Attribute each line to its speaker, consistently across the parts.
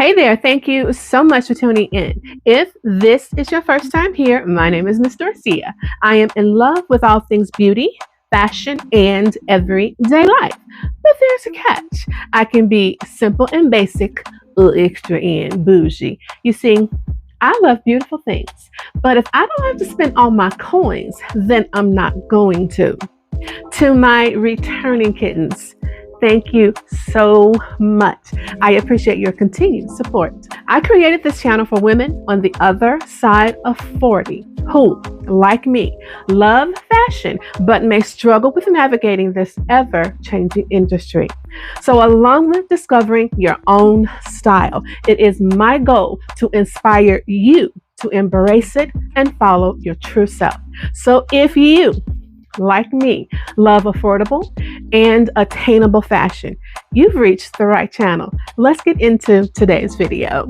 Speaker 1: Hey there, thank you so much for tuning in. If this is your first time here, my name is Miss Dorcia. I am in love with all things beauty, fashion, and everyday life. But there's a catch. I can be simple and basic, a little extra and bougie. You see, I love beautiful things, but if I don't have to spend all my coins, then I'm not going to. To my returning kittens, thank you so much. I appreciate your continued support. I created this channel for women on the other side of 40 who, like me, love fashion but may struggle with navigating this ever-changing industry. So along with discovering your own style, it is my goal to inspire you to embrace it and follow your true self. So if you, like me, love affordable and attainable fashion, you've reached the right channel. Let's get into today's video.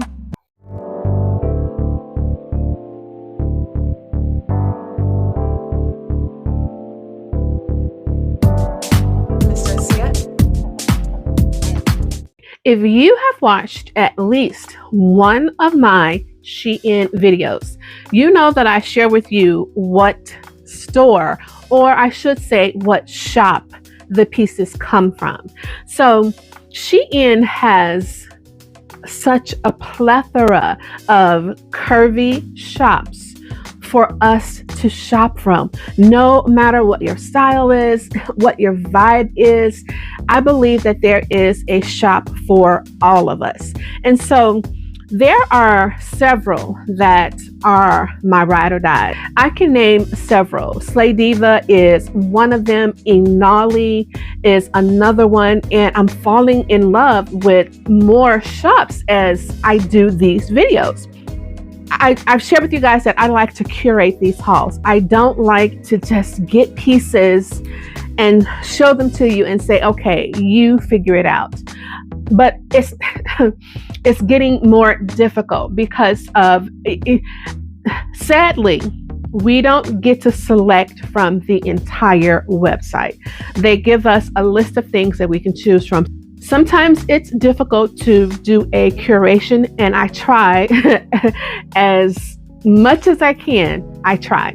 Speaker 1: If you have watched at least one of my SHEIN videos, you know that I share with you what store, or I should say what shop, the pieces come from. So SHEIN has such a plethora of curvy shops for us to shop from. No matter what your style is, what your vibe is, I believe that there is a shop for all of us. And so there are several that are my ride or die. I can name several. Slay Diva is one of them. Inali is another one. And I'm falling in love with more shops as I do these videos. I've shared with you guys that I like to curate these hauls. I don't like to just get pieces and show them to you and say, okay, you figure it out. But it's it's getting more difficult because of sadly, we don't get to select from the entire website. They give us a list of things that we can choose from. Sometimes it's difficult to do a curation, and I try as much as I can. I try.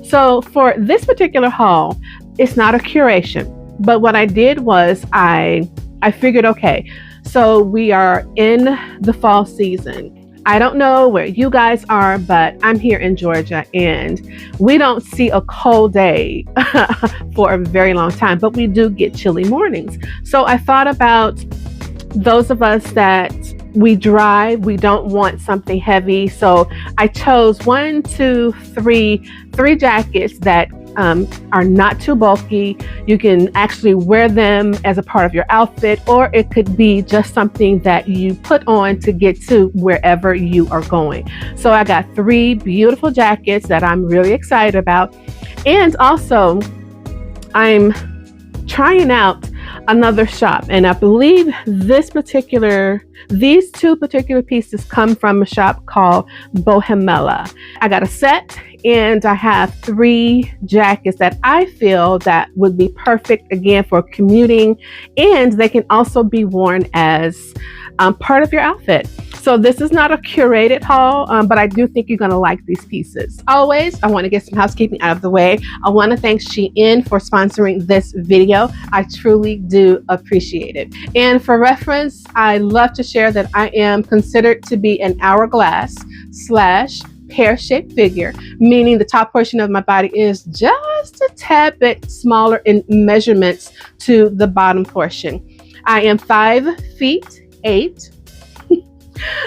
Speaker 1: So for this particular haul, it's not a curation, but what I did was I figured, okay, so we are in the fall season. I don't know where you guys are, but I'm here in Georgia and we don't see a cold day for a very long time, but we do get chilly mornings. So I thought about those of us that we drive, we don't want something heavy. So I chose three jackets that are not too bulky. You can actually wear them as a part of your outfit, or it could be just something that you put on to get to wherever you are going. So I got three beautiful jackets that I'm really excited about. And also I'm trying out another shop, and I believe these two particular pieces come from a shop called Bohemela. I got a set and I have three jackets that I feel that would be perfect again for commuting, and they can also be worn as part of your outfit. So this is not a curated haul, but I do think you're going to like these pieces. Always, I want to get some housekeeping out of the way. I want to thank SHEIN for sponsoring this video. I truly do appreciate it. And for reference, I love to share that I am considered to be an hourglass / pear-shaped figure, meaning the top portion of my body is just a tad bit smaller in measurements to the bottom portion. I am 5'8".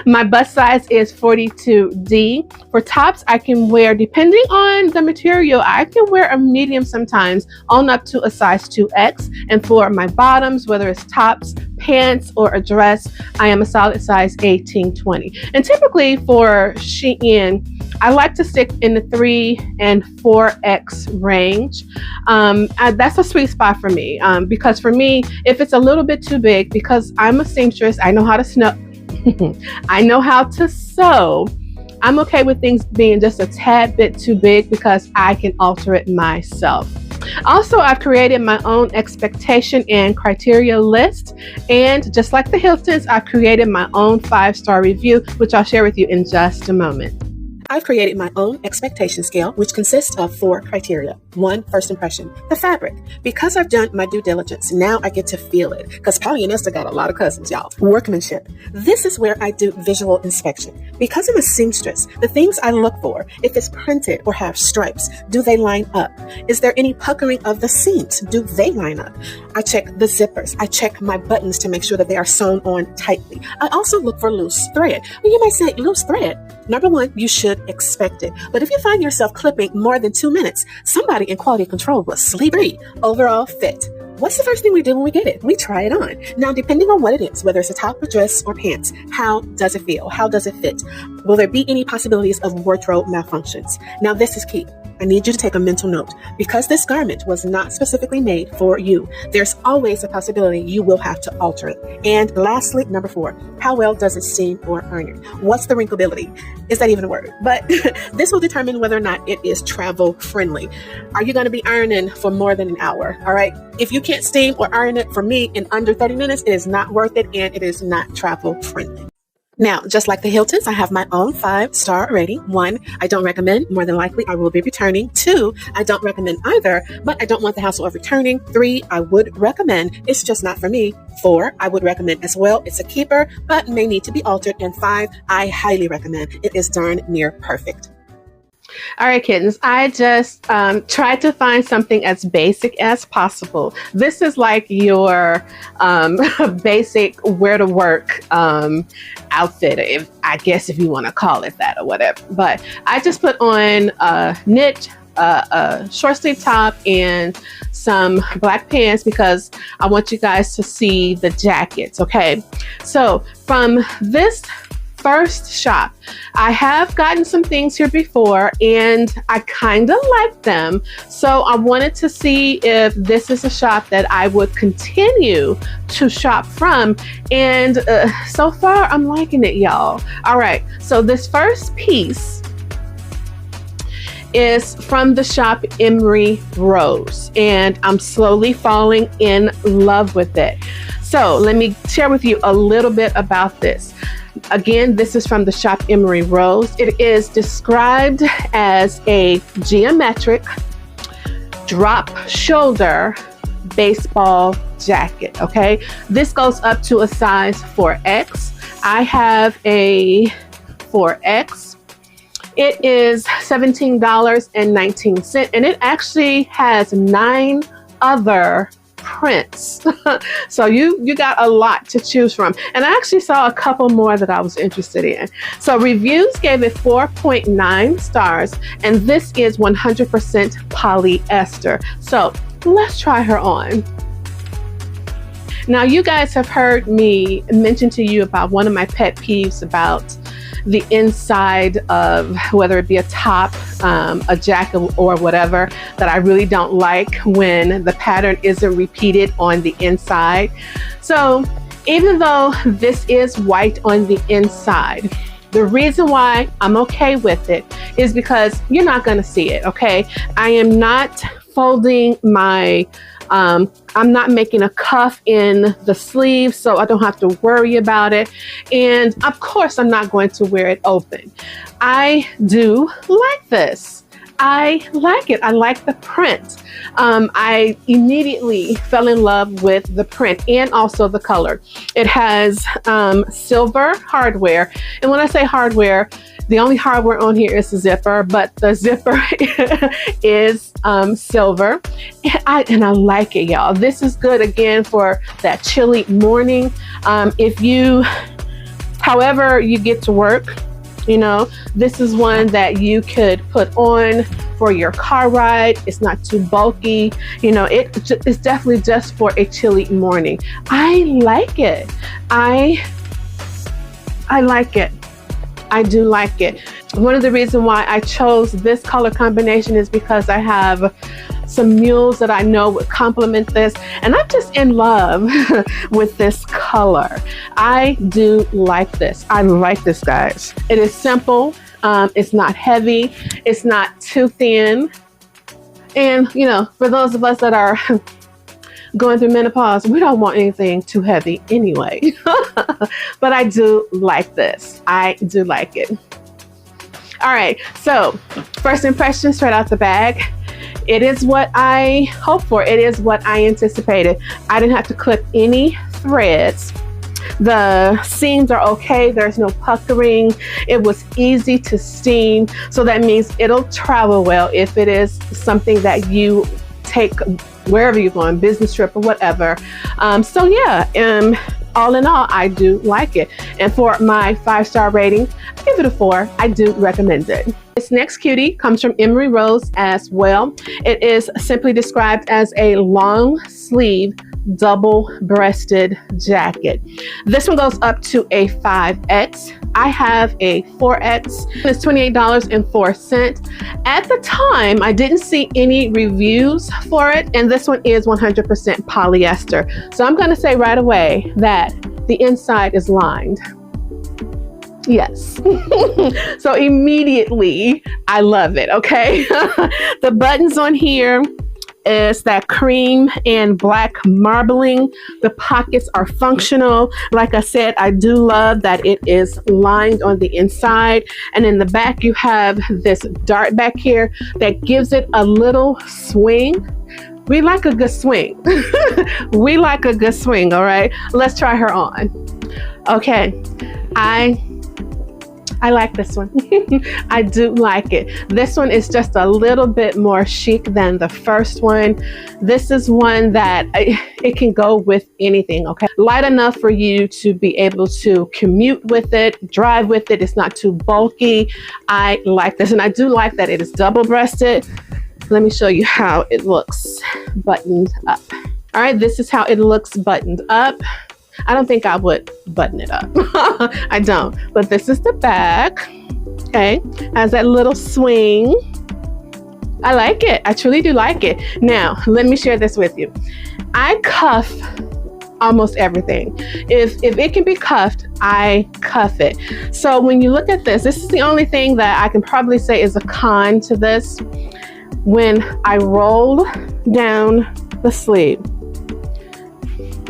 Speaker 1: My bust size is 42D. For tops, I can wear, depending on the material, I can wear a medium sometimes on up to a size 2X. And for my bottoms, whether it's tops, pants, or a dress, I am a solid size 18-20. And typically for SHEIN, I like to stick in the 3 and 4X range. That's a sweet spot for me, because for me, if it's a little bit too big, because I'm a seamstress, I know how to I know how to sew. I'm okay with things being just a tad bit too big because I can alter it myself. Also, I've created my own expectation and criteria list. And just like the Hiltons, I've created my own 5-star review, which I'll share with you in just a moment.
Speaker 2: I've created my own expectation scale, which consists of 4 criteria. 1, first impression, the fabric. Because I've done my due diligence, now I get to feel it. Because polyester got a lot of cousins, y'all. Workmanship. This is where I do visual inspection. Because I'm a seamstress, the things I look for, if it's printed or have stripes, do they line up? Is there any puckering of the seams? Do they line up? I check the zippers. I check my buttons to make sure that they are sewn on tightly. I also look for loose thread. Well, you might say, loose thread. Number 1, you should expect it. But if you find yourself clipping more than 2 minutes, somebody in quality control will sleep. 3, overall fit. What's the first thing we do when we get it? We try it on. Now, depending on what it is, whether it's a top, a dress, or pants, how does it feel? How does it fit? Will there be any possibilities of wardrobe malfunctions? Now, this is key. I need you to take a mental note. Because this garment was not specifically made for you, there's always a possibility you will have to alter it. And lastly, number 4, how well does it steam or iron? What's the wrinkleability? Is that even a word? But this will determine whether or not it is travel friendly. Are you going to be ironing for more than an hour? All right. If you can't steam or iron it, for me, in under 30 minutes, it is not worth it and it is not travel friendly. Now, just like the Hiltons, I have my own 5-star rating. 1, I don't recommend. More than likely, I will be returning. 2, I don't recommend either, but I don't want the hassle of returning. 3, I would recommend. It's just not for me. 4, I would recommend as well. It's a keeper, but may need to be altered. And 5, I highly recommend. It is darn near perfect.
Speaker 1: All right, kittens, I just tried to find something as basic as possible. This is like your basic wear to work outfit, I guess if you want to call it that or whatever. But I just put on a knit, a short sleeve top and some black pants because I want you guys to see the jackets, okay? So from this first shop, I have gotten some things here before and I kind of like them. So I wanted to see if this is a shop that I would continue to shop from. And so far I'm liking it, y'all. All right, so this first piece is from the shop Emery Rose and I'm slowly falling in love with it. So let me share with you a little bit about this. Again, this is from the shop Emery Rose. It is described as a geometric drop shoulder baseball jacket, okay? This goes up to a size 4X. I have a 4X. It is $17.19 and it actually has 9 other prints. So you got a lot to choose from. And I actually saw a couple more that I was interested in. So reviews gave it 4.9 stars and this is 100% polyester. So let's try her on. Now you guys have heard me mention to you about one of my pet peeves about the inside of whether it be a top, a jacket or whatever, that I really don't like when the pattern isn't repeated on the inside. So even though this is white on the inside, the reason why I'm okay with it is because you're not going to see it, okay? I am not folding my I'm not making a cuff in the sleeve, so I don't have to worry about it. And of course, I'm not going to wear it open. I do like this. I like it. I like the print. I immediately fell in love with the print and also the color. It has silver hardware. And when I say hardware, the only hardware on here is the zipper, but the zipper is silver. And I like it, y'all. This is good again for that chilly morning. However you get to work, you know, this is one that you could put on for your car ride. It's not too bulky. You know, it's definitely just for a chilly morning. I like it. I like it. I do like it. One of the reasons why I chose this color combination is because I have some mules that I know would complement this, and I'm just in love with this color. I do like this. I like this, guys. It is simple. It's not heavy. It's not too thin. And, you know, for those of us that are going through menopause, we don't want anything too heavy anyway. But I do like this. I do like it. All right, so first impression straight out the bag. It is what I hoped for. It is what I anticipated. I didn't have to clip any threads. The seams are okay. There's no puckering. It was easy to steam. So that means it'll travel well if it is something that you take wherever you're going, business trip or whatever. So yeah, all in all, I do like it. And for my 5-star rating, I give it a 4. I do recommend it. This next cutie comes from Emery Rose as well. It is simply described as a long sleeve, double-breasted jacket. This one goes up to a 5X. I have a 4X. It's $28.04. At the time, I didn't see any reviews for it, and this one is 100% polyester. So I'm going to say right away that the inside is lined. Yes. So immediately, I love it, okay? The buttons on here is that cream and black marbling. The pockets are functional. Like I said, I do love that it is lined on the inside. And in the back, you have this dart back here that gives it a little swing. We like a good swing. We like a good swing, all right? Let's try her on. Okay, I like this one. I do like it. This one is just a little bit more chic than the first one. This is one that it can go with anything, okay? Light enough for you to be able to commute with it, drive with it. It's not too bulky. I like this, and I do like that it is double-breasted. Let me show you how it looks buttoned up. All right, this is how it looks buttoned up. I don't think I would button it up. I don't. But this is the back. Okay. Has that little swing. I like it. I truly do like it. Now, let me share this with you. I cuff almost everything. If it can be cuffed, I cuff it. So when you look at this is the only thing that I can probably say is a con to this. When I roll down the sleeve,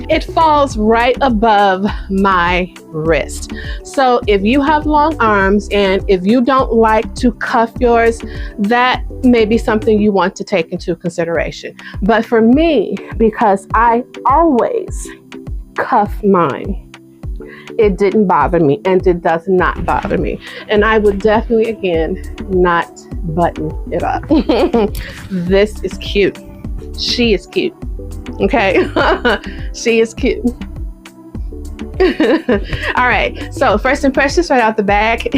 Speaker 1: it falls right above my wrist. So if you have long arms and if you don't like to cuff yours, that may be something you want to take into consideration. But for me, because I always cuff mine, it didn't bother me, and it does not bother me. And I would definitely, again, not button it up. This is cute. She is cute. Okay. She is cute. All right, so first impressions right out the bag,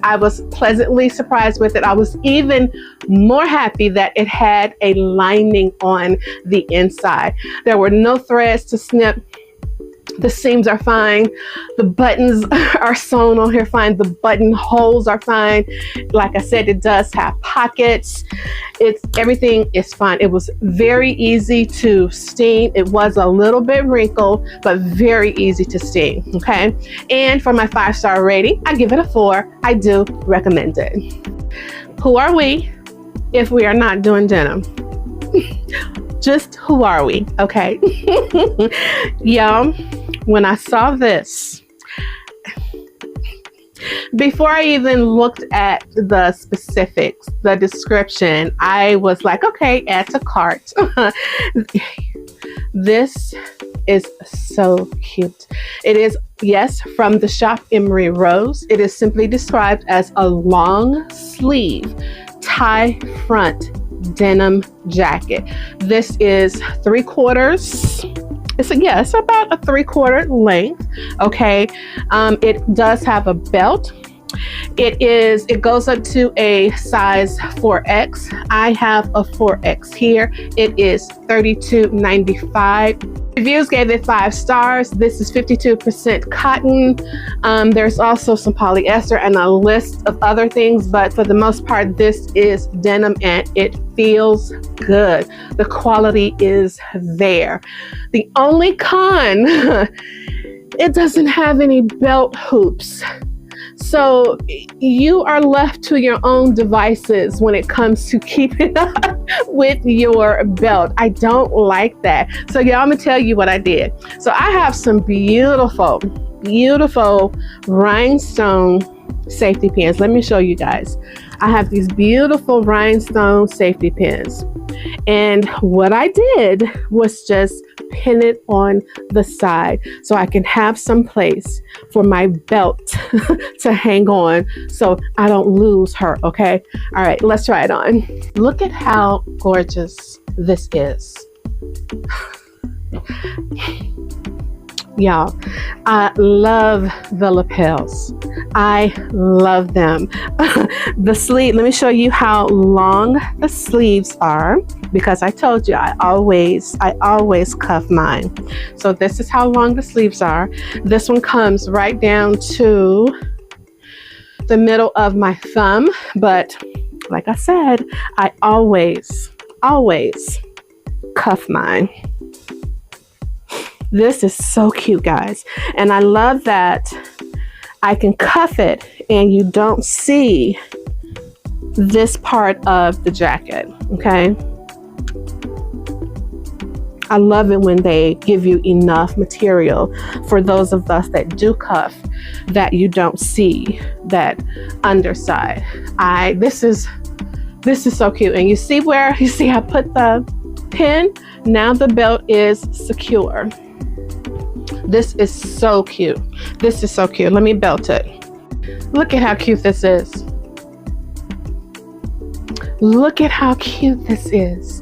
Speaker 1: I was pleasantly surprised with it. I was even more happy that it had a lining on the inside. There were no threads to snip. The seams are fine. The buttons are sewn on here fine. The buttonholes are fine. Like I said, it does have pockets. Everything is fine. It was very easy to steam. It was a little bit wrinkled, but very easy to steam. Okay. And for my 5-star rating, I give it a 4. I do recommend it. Who are we if we are not doing denim? Just who are we? Okay. Y'all, when I saw this, before I even looked at the specifics, the description, I was like, okay, add to cart. This is so cute. It is, yes, from the shop Emery Rose. It is simply described as a long sleeve tie front denim jacket. This is 3/4. It's about a 3/4 length. Okay. It does have a belt. It goes up to a size 4X. I have a 4X here. It is $32.95. Reviews gave it 5 stars. This is 52% cotton. There's also some polyester and a list of other things, but for the most part, this is denim and it feels good. The quality is there. The only con, it doesn't have any belt hoops. So you are left to your own devices when it comes to keeping up with your belt. I don't like that. So yeah, I'm gonna tell you what I did. So I have some beautiful, beautiful rhinestone safety pins. Let me show you guys. I have these beautiful rhinestone safety pins. And what I did was just pin it on the side so I can have some place for my belt to hang on so I don't lose her, okay? All right, let's try it on. Look at how gorgeous this is. Y'all, I love the lapels. I love them. The sleeve, let me show you how long the sleeves are, because I told you I always cuff mine. So this is how long the sleeves are. This one comes right down to the middle of my thumb, but like I said, I always cuff mine. This is so cute, guys. And I love that I can cuff it and you don't see this part of the jacket, okay? I love it when they give you enough material for those of us that do cuff that you don't see that underside. This is so cute. And you see where, you see I put the pin? Now the belt is secure. This is so cute. This is so cute. Let me belt it. Look at how cute this is. Look at how cute this is.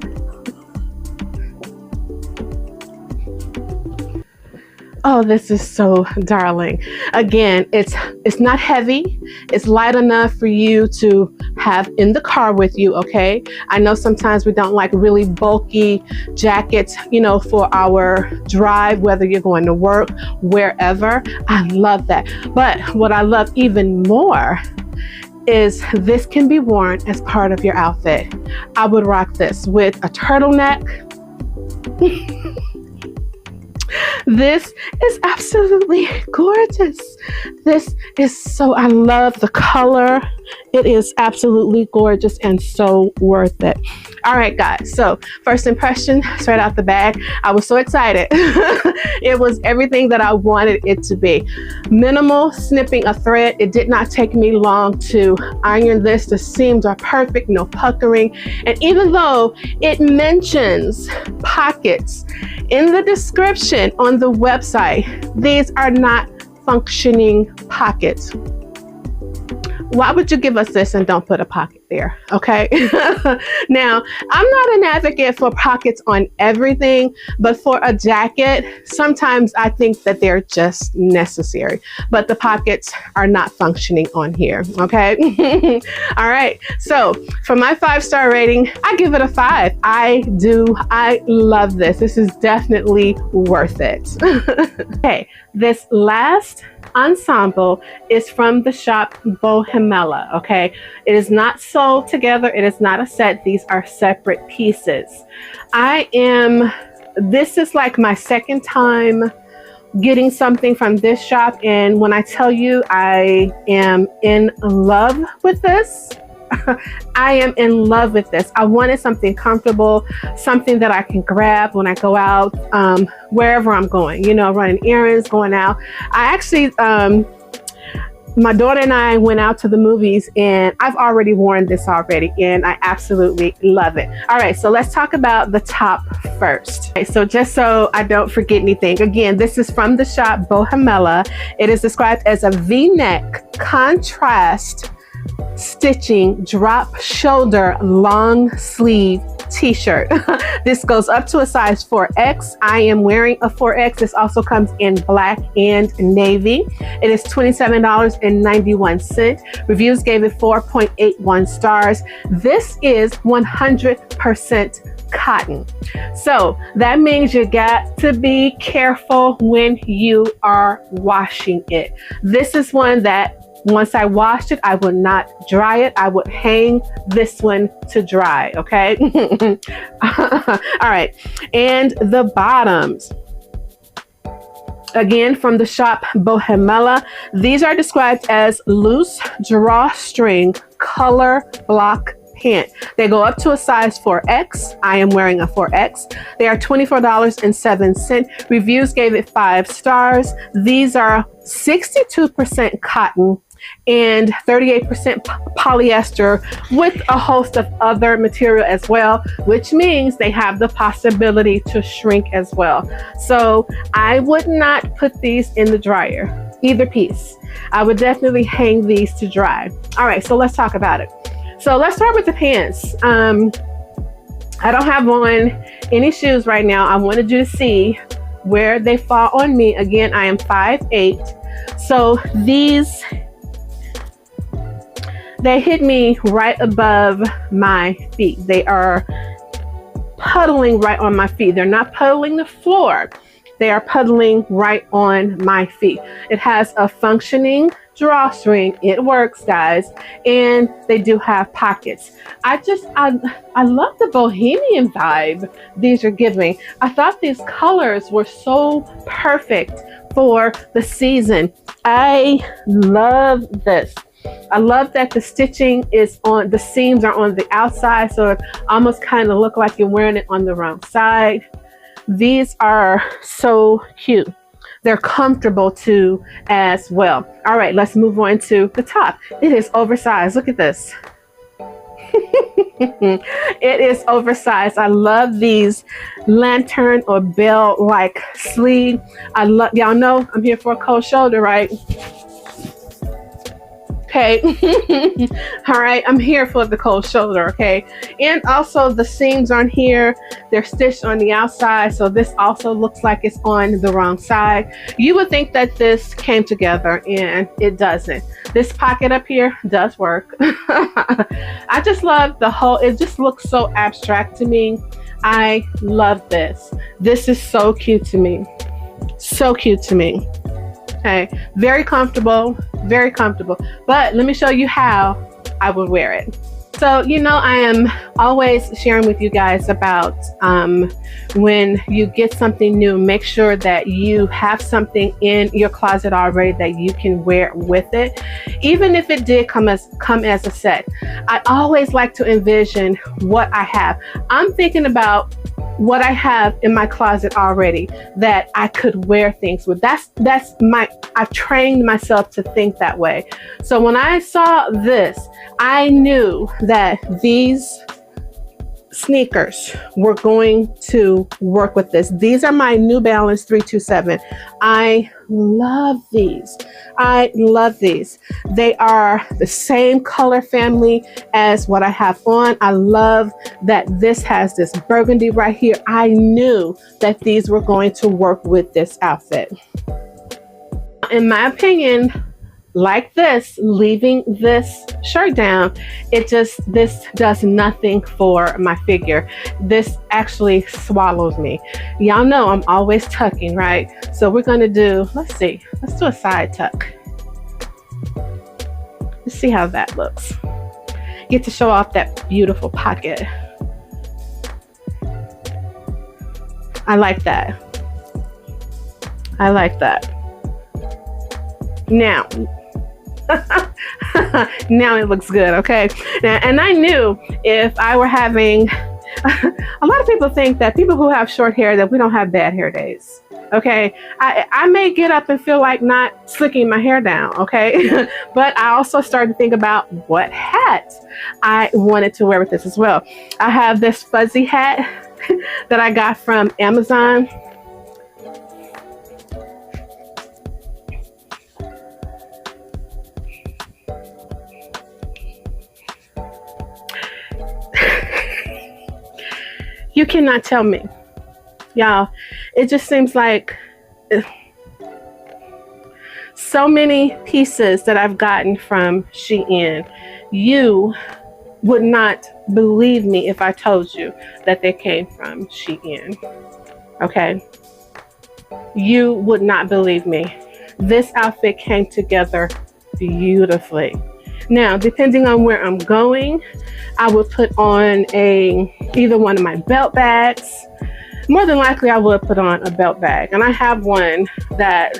Speaker 1: Oh, this is so darling. Again, it's not heavy. It's light enough for you to have in the car with you, okay? I know sometimes we don't like really bulky jackets, you know, for our drive, whether you're going to work, wherever. I love that. But what I love even more is this can be worn as part of your outfit. I would rock this with a turtleneck. This is absolutely gorgeous. This is so, I love the color. It is absolutely gorgeous and so worth it. All right, guys. So first impression, straight out the bag, I was so excited. It was everything that I wanted it to be. Minimal snipping of thread. It did not take me long to iron this. The seams are perfect, no puckering. And even though it mentions pockets in the description on the website, these are not functioning pockets. Why would you give us this and don't put a pocket there? Okay. Now, I'm not an advocate for pockets on everything, but for a jacket, sometimes I think that they're just necessary, but the pockets are not functioning on here. Okay. All right. So for my 5-star rating, I give it a 5. I love this. This is definitely worth it. Okay. This last ensemble is from the shop Bohemela. Okay, it is not sold together. It is not a set. These are separate pieces. This is like my second time getting something from this shop, and when I tell you I am in love with this, I am in love with this. I wanted something comfortable, something that I can grab when I go out, wherever I'm going, you know, running errands, going out. I actually, my daughter and I went out to the movies, and I've already worn this already, and I absolutely love it. All right, so let's talk about the top first. Okay, so just so I don't forget anything, again, this is from the shop Bohemela. It is described as a V-neck contrast stitching drop shoulder long sleeve t-shirt. This goes up to a size 4X. I am wearing a 4X. This also comes in black and navy. It is $27.91. Reviews gave it 4.81 stars. This is 100% cotton. So that means you got to be careful when you are washing it. This is one that once I washed it, I would not dry it. I would hang this one to dry, okay? All right, and the bottoms. Again, from the shop Bohemela. These are described as loose drawstring color block pant. They go up to a size 4X. I am wearing a 4X. They are $24.07. Reviews gave it 5 stars. These are 62% cotton and 38% polyester with a host of other material as well, which means they have the possibility to shrink as well. So I would not put these in the dryer, either piece. I would definitely hang these to dry. All right, so let's talk about it. So let's start with the pants. I don't have on any shoes right now. I wanted you to see where they fall on me. Again, I am 5'8". So these, they hit me right above my feet. They are puddling right on my feet. They're not puddling the floor. They are puddling right on my feet. It has a functioning drawstring. It works, guys. And they do have pockets. I love the bohemian vibe these are giving. I thought these colors were so perfect for the season. I love this. I love that the stitching is on, the seams are on the outside, so it almost kind of look like you're wearing it on the wrong side. These are so cute. They're comfortable too as well. All right, let's move on to the top. It is oversized. Look at this. It is oversized. I love these lantern or bell-like sleeve. I love, y'all know I'm here for a cold shoulder, right? Okay. All right, I'm here for the cold shoulder. Okay, and also the seams on here, they're stitched on the outside, so this also looks like it's on the wrong side. You would think that this came together, and it doesn't. This pocket up here does work. I just love the whole, it just looks so abstract to me. I love this. This is so cute to me. So cute to me. Okay, very comfortable, very comfortable. But let me show you how I would wear it. So, you know, I am always sharing with you guys about when you get something new, make sure that you have something in your closet already that you can wear with it. Even if it did come as a set, I always like to envision what I have. I'm thinking about what I have in my closet already that I could wear things with. I've trained myself to think that way. So when I saw this, I knew that these sneakers were going to work with this. These are my New Balance 327. I love these. I love these. They are the same color family as what I have on. I love that this has this burgundy right here. I knew that these were going to work with this outfit. In my opinion, like this, leaving this shirt down, this does nothing for my figure. This actually swallows me. Y'all know I'm always tucking, right? So we're gonna do, let's do a side tuck. Let's see how that looks. Get to show off that beautiful pocket. I like that. I like that. Now, now it looks good, okay? Now, and I knew if I were having, a lot of people think that people who have short hair, that we don't have bad hair days, okay? I may get up and feel like not slicking my hair down, okay? But I also started to think about what hat I wanted to wear with this as well. I have this fuzzy hat that I got from Amazon. You cannot tell me, y'all. It just seems like so many pieces that I've gotten from SHEIN. You would not believe me if I told you that they came from SHEIN. Okay? You would not believe me. This outfit came together beautifully. Now, depending on where I'm going, I would put on either one of my belt bags. more than likely I would put on a belt bag. And I have one that,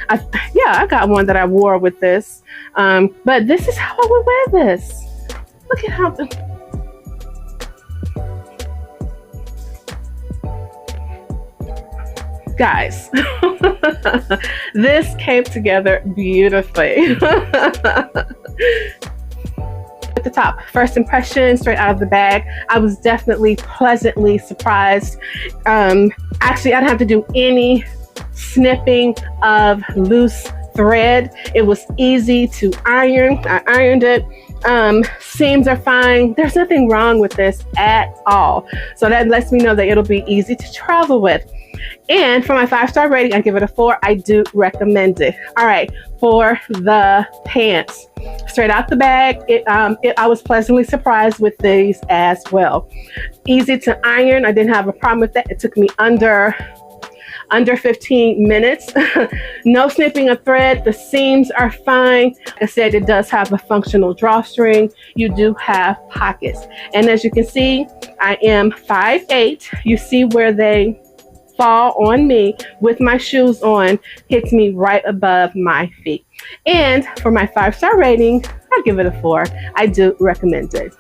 Speaker 1: I got one that I wore with this. But this is how I would wear this. Look at how, guys, this came together beautifully. At the top, first impression straight out of the bag, I was definitely pleasantly surprised. Actually, I didn't have to do any snipping of loose thread. It was easy to iron. I ironed it. Seams are fine. There's nothing wrong with this at all. So that lets me know that it'll be easy to travel with. And for my 5-star rating, I give it a 4. I do recommend it. All right, for the pants, straight out the bag, I was pleasantly surprised with these as well. Easy to iron. I didn't have a problem with that. It took me under 15 minutes. No snipping of thread. The seams are fine. Like I said, it does have a functional drawstring. You do have pockets. And as you can see, I am 5'8". You see where they fall on me with my shoes on, hits me right above my feet. And for my 5-star rating, I give it a 4. I do recommend it.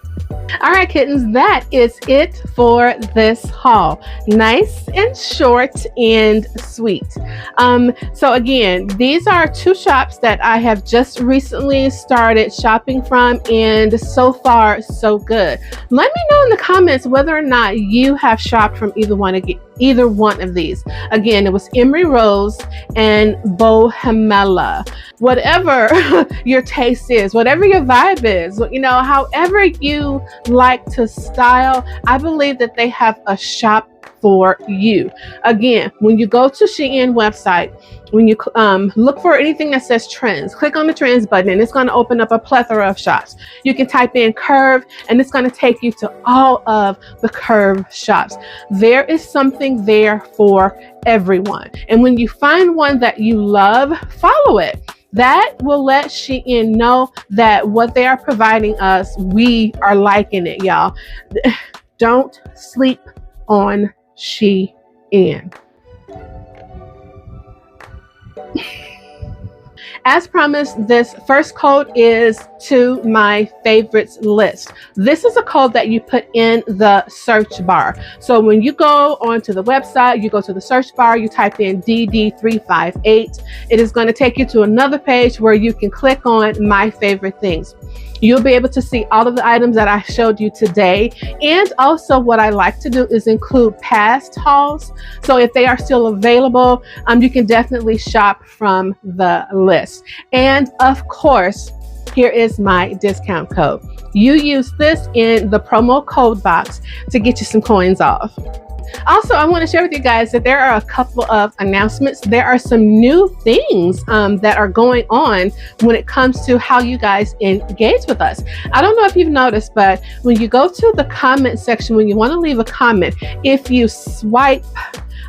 Speaker 1: All right, kittens, that is it for this haul. Nice and short and sweet. So again, these are 2 shops that I have just recently started shopping from, and so far so good. Let me know in the comments whether or not you have shopped from either one of these. Again, it was Emery Rose and Bohemela. Whatever your taste is, whatever your vibe is, you know, however you like to style, I believe that they have a shop for you. Again, when you go to SHEIN website, when you look for anything that says trends, click on the trends button and it's going to open up a plethora of shops. You can type in curve and it's going to take you to all of the curve shops. There is something there for everyone. And when you find one that you love, follow it. That will let SHEIN know that what they are providing us, we are liking it, y'all. Don't sleep on SHEIN. As promised, this first code is to my favorites list. This is a code that you put in the search bar. So when you go onto the website, you go to the search bar, you type in DD358. It is going to take you to another page where you can click on my favorite things. You'll be able to see all of the items that I showed you today. And also what I like to do is include past hauls. So if they are still available, you can definitely shop from the list. And of course, here is my discount code. You use this in the promo code box to get you some coins off. Also, I want to share with you guys that there are a couple of announcements. There are some new things that are going on when it comes to how you guys engage with us. I don't know if you've noticed, but when you go to the comment section, when you want to leave a comment, if you swipe,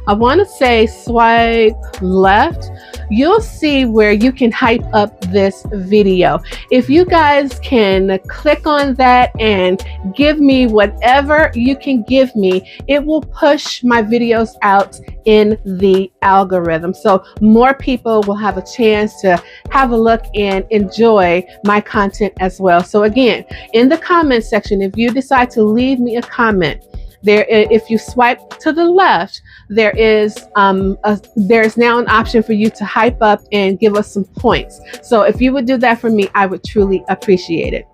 Speaker 1: I want to say swipe left, you'll see where you can hype up this video. If you guys can click on that and give me whatever you can give me, it will push my videos out in the algorithm. So more people will have a chance to have a look and enjoy my content as well. So again, in the comment section, if you decide to leave me a comment, if you swipe to the left, there's now an option for you to hype up and give us some points. So if you would do that for me, I would truly appreciate it.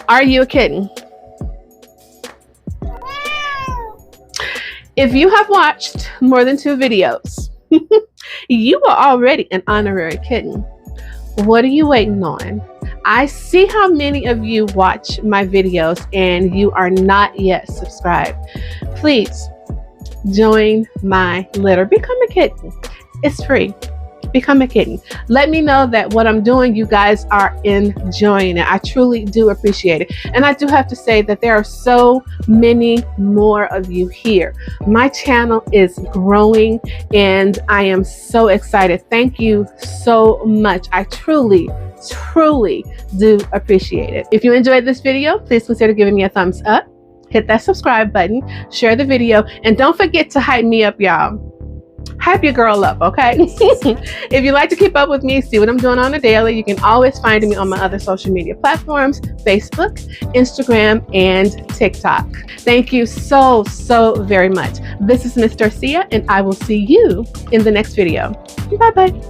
Speaker 1: Are you a kitten? If you have watched more than 2 videos, you are already an honorary kitten. What are you waiting on? I see how many of you watch my videos and you are not yet subscribed. Please join my litter. Become a kitten. It's free. Become a kitten. Let me know that what I'm doing, you guys are enjoying it. I truly do appreciate it. And I do have to say that there are so many more of you here. My channel is growing and I am so excited. Thank you so much. I truly do appreciate it. If you enjoyed this video, please consider giving me a thumbs up. hit that subscribe button, share the video, and don't forget to hype me up, y'all. Hype your girl up, okay? If you like to keep up with me, see what I'm doing on a daily, you can always find me on my other social media platforms, Facebook, Instagram, and TikTok. Thank you so very much. This is Miss Dorcia, and I will see you in the next video. Bye-bye.